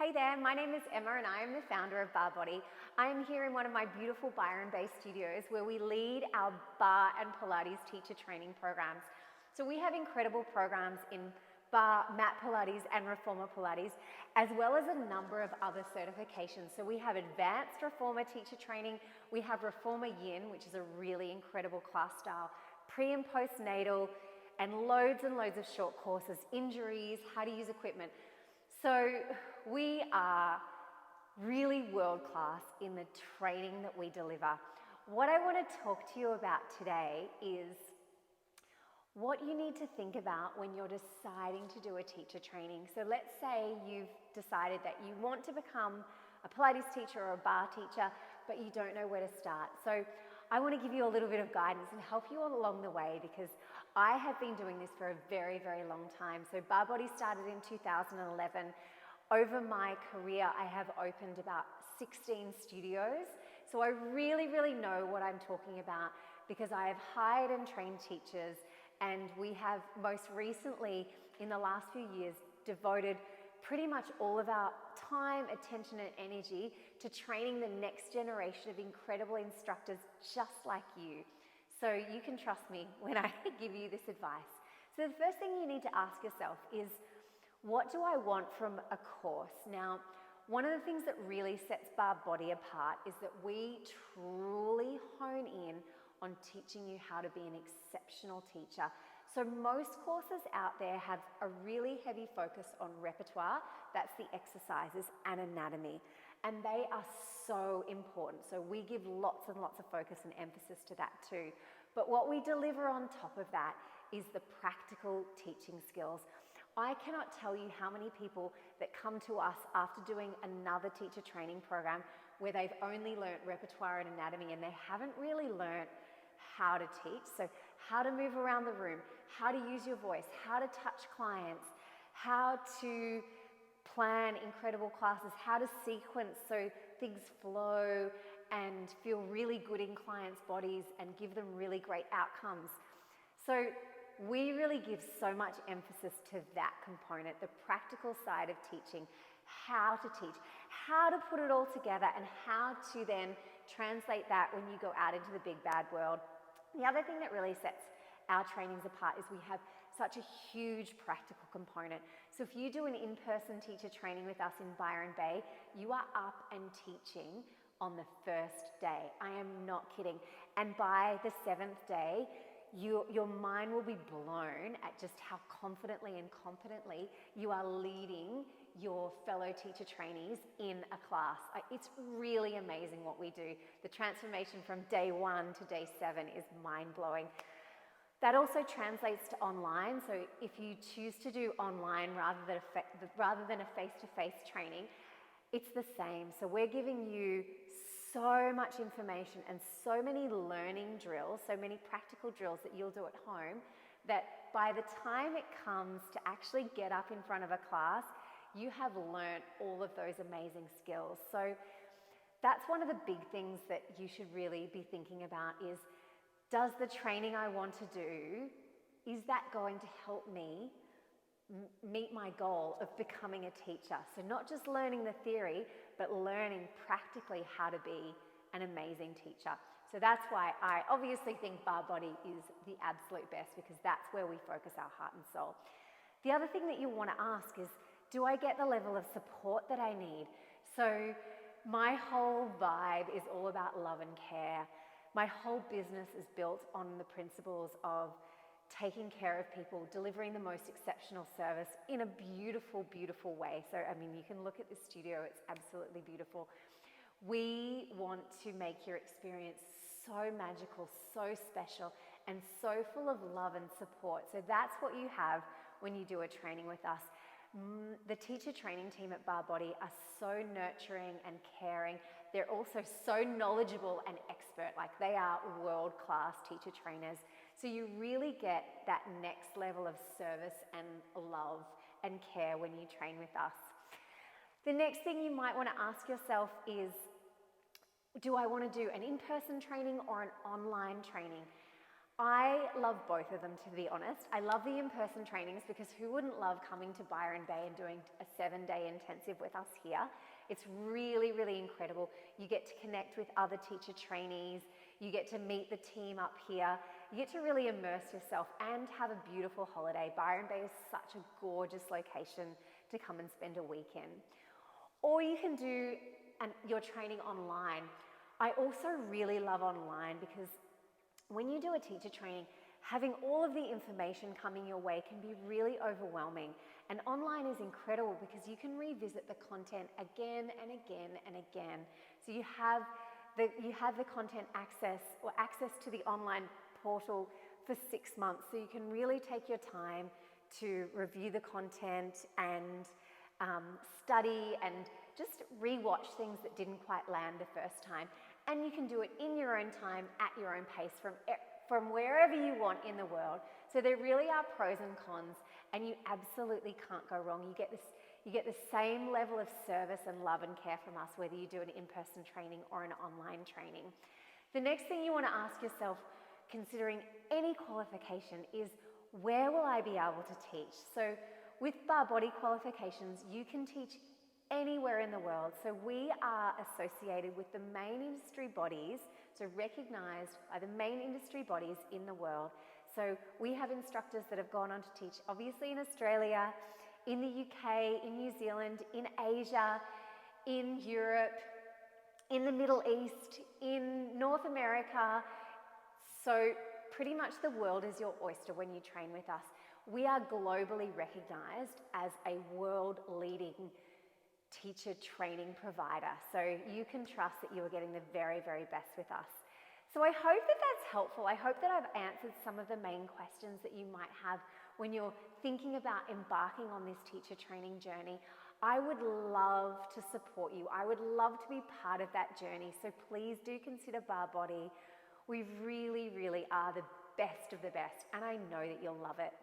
Hey there, my name is Emma and I am the founder of Barre Body. I am here in one of my beautiful Byron Bay studios where we lead our barre and Pilates teacher training programs. So we have incredible programs in barre, mat Pilates and Reformer Pilates, as well as a number of other certifications. So we have advanced Reformer teacher training, we have Reformer Yin, which is a really incredible class style, pre and postnatal, and loads of short courses, injuries, how to use equipment. So we are really world class in the training that we deliver. What I want to talk to you about today is what you need to think about when you're deciding to do a teacher training. So let's say you've decided that you want to become a Pilates teacher or a barre teacher, but you don't know where to start. So I want to give you a little bit of guidance and help you along the way, because I have been doing this for a very long time. So Barre Body started in 2011. Over my career, I have opened about 16 studios. So I really know what I'm talking about, because I have hired and trained teachers, and we have most recently, in the last few years, devoted pretty much all of our time, attention and energy to training the next generation of incredible instructors just like you. So you can trust me when I give you this advice. So the first thing you need to ask yourself is, what do I want from a course? Now, one of the things that really sets Barre Body apart is that we truly hone in on teaching you how to be an exceptional teacher. So most courses out there have a really heavy focus on repertoire, that's the exercises, and anatomy. And they are so important. So we give lots and lots of focus and emphasis to that too. But what we deliver on top of that is the practical teaching skills. I cannot tell you how many people that come to us after doing another teacher training program where they've only learnt repertoire and anatomy and they haven't really learnt how to teach. So how to move around the room, how to use your voice, how to touch clients, how to plan incredible classes, how to sequence so things flow and feel really good in clients' bodies and give them really great outcomes. So we really give so much emphasis to that component, the practical side of teaching, how to teach, how to put it all together, and how to then translate that when you go out into the big bad world. The other thing that really sets our trainings apart is we have such a huge practical component. So if you do an in-person teacher training with us in Byron Bay, you are up and teaching on the first day. I am not kidding. And by the 7th day, your mind will be blown at just how confidently and competently you are leading your fellow teacher trainees in a class. It's really amazing what we do. The transformation from day 1 to day 7 is mind-blowing. That also translates to online. So if you choose to do online rather than a face-to-face training, it's the same. So we're giving you so much information and so many learning drills, so many practical drills that you'll do at home, that by the time it comes to actually get up in front of a class, you have learnt all of those amazing skills. So that's one of the big things that you should really be thinking about is, does the training I want to do, is that going to help me meet my goal of becoming a teacher? So not just learning the theory, but learning practically how to be an amazing teacher. So that's why I obviously think Barre Body is the absolute best, because that's where we focus our heart and soul. The other thing that you want to ask is, do I get the level of support that I need? So my whole vibe is all about love and care. My whole business is built on the principles of taking care of people, delivering the most exceptional service in a beautiful way. So, I mean, you can look at this studio, it's absolutely beautiful. We want to make your experience so magical, so special, and so full of love and support. So that's what you have when you do a training with us. The teacher training team at Barre Body are so nurturing and caring. They're also so knowledgeable and expert, like they are world-class teacher trainers. So you really get that next level of service and love and care when you train with us. The next thing you might want to ask yourself is, do I want to do an in-person training or an online training? I love both of them, to be honest. I love the in-person trainings because who wouldn't love coming to Byron Bay and doing a 7-day intensive with us here? It's really, really incredible. You get to connect with other teacher trainees. You get to meet the team up here. You get to really immerse yourself and have a beautiful holiday. Byron Bay is such a gorgeous location to come and spend a weekend. Or you can do your training online. I also really love online because when you do a teacher training, having all of the information coming your way can be really overwhelming. And online is incredible because you can revisit the content again and again and again. So you have the content access to the online portal for 6 months. So you can really take your time to review the content and study and just rewatch things that didn't quite land the first time. And you can do it in your own time, at your own pace, from wherever you want in the world. So there really are pros and cons, and you absolutely can't go wrong. You get the same level of service and love and care from us, whether you do an in-person training or an online training. The next thing you want to ask yourself, considering any qualification, is where will I be able to teach? So with Barre Body qualifications, you can teach anywhere in the world. So we are associated with the main industry bodies, so recognized by the main industry bodies in the world. So we have instructors that have gone on to teach, obviously in Australia, in the UK, in New Zealand, in Asia, in Europe, in the Middle East, in North America. So pretty much the world is your oyster when you train with us. We are globally recognized as a world-leading teacher training provider. So you can trust that you are getting the very, very best with us. So I hope that that's helpful. I hope that I've answered some of the main questions that you might have when you're thinking about embarking on this teacher training journey. I would love to support you. I would love to be part of that journey. So please do consider Barre Body. We really, really are the best of the best, and I know that you'll love it.